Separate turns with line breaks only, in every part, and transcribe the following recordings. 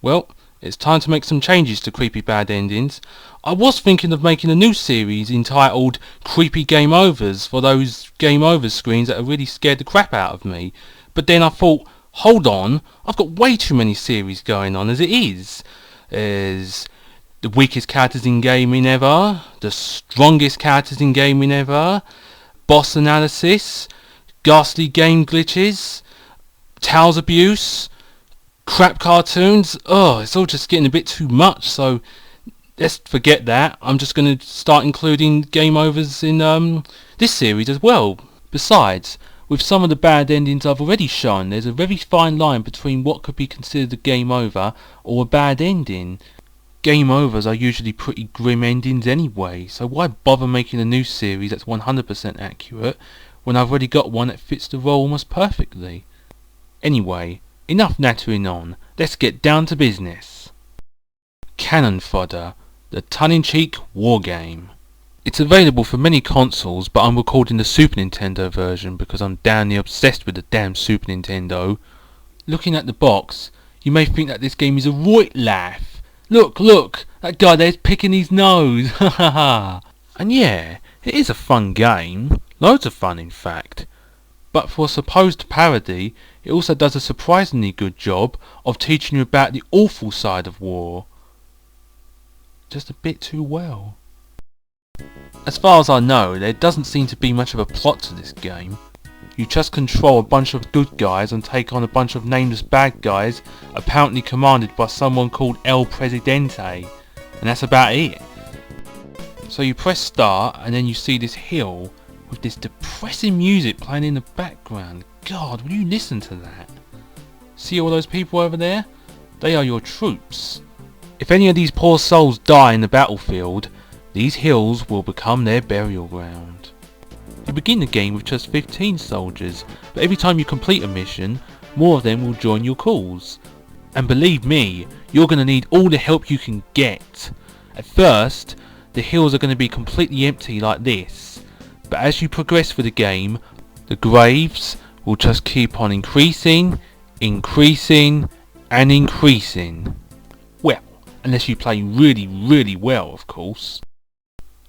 Well, it's time to make some changes to Creepy Bad Endings. I was thinking of making a new series entitled Creepy Game Overs for those Game Over screens that have really scared the crap out of me. But then I thought, hold on, I've got way too many series going on as it is. There's the weakest characters in gaming ever, the strongest characters in gaming ever, boss analysis, ghastly game glitches, Towels abuse, crap cartoons. It's all just getting a bit too much, so let's forget that. I'm just going to start including game overs in this series as well. Besides, with some of the bad endings I've already shown, there's a very fine line between what could be considered a game over or a bad ending. Game overs are usually pretty grim endings anyway, so why bother making a new series that's 100% accurate when I've already got one that fits the role almost perfectly? Anyway, enough nattering on, let's get down to business. Cannon Fodder, the tongue-in-cheek war game. It's available for many consoles, but I'm recording the Super Nintendo version because I'm damn near obsessed with the damn Super Nintendo. Looking at the box, you may think that this game is a right laugh. Look, that guy there's picking his nose, ha ha ha. And yeah, it is a fun game, loads of fun in fact. But for a supposed parody, it also does a surprisingly good job of teaching you about the awful side of war. Just a bit too well. As far as I know, there doesn't seem to be much of a plot to this game. You just control a bunch of good guys and take on a bunch of nameless bad guys, apparently commanded by someone called El Presidente, and that's about it. So you press start and then you see this hill with this depressing music playing in the background. God, will you listen to that? See all those people over there? They are your troops. If any of these poor souls die in the battlefield, these hills will become their burial ground. You begin the game with just 15 soldiers, but every time you complete a mission, more of them will join your cause. And believe me, you're going to need all the help you can get. At first, the hills are going to be completely empty like this, but as you progress through the game, the graves will just keep on increasing, and increasing. Well, unless you play really well, of course.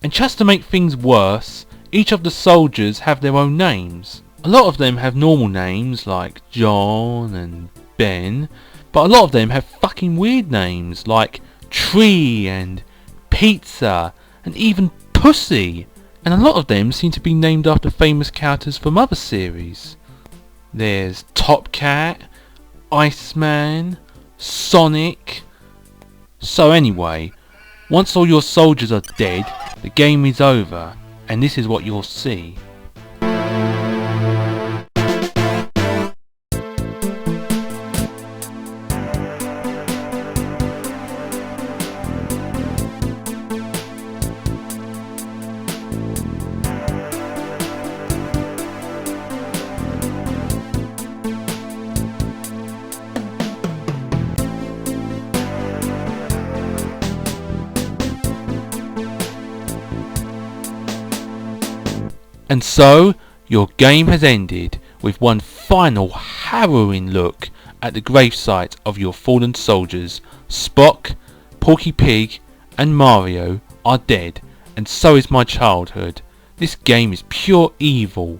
And just to make things worse, each of the soldiers have their own names. A lot of them have normal names like John and Ben, but a lot of them have fucking weird names like Tree and Pizza and even Pussy. And a lot of them seem to be named after famous characters from other series. There's Top Cat, Iceman, Sonic. So anyway, once all your soldiers are dead, the game is over, and this is what you'll see. And so, your game has ended with one final harrowing look at the gravesite of your fallen soldiers. Spock, Porky Pig and Mario are dead, and so is my childhood. This game is pure evil.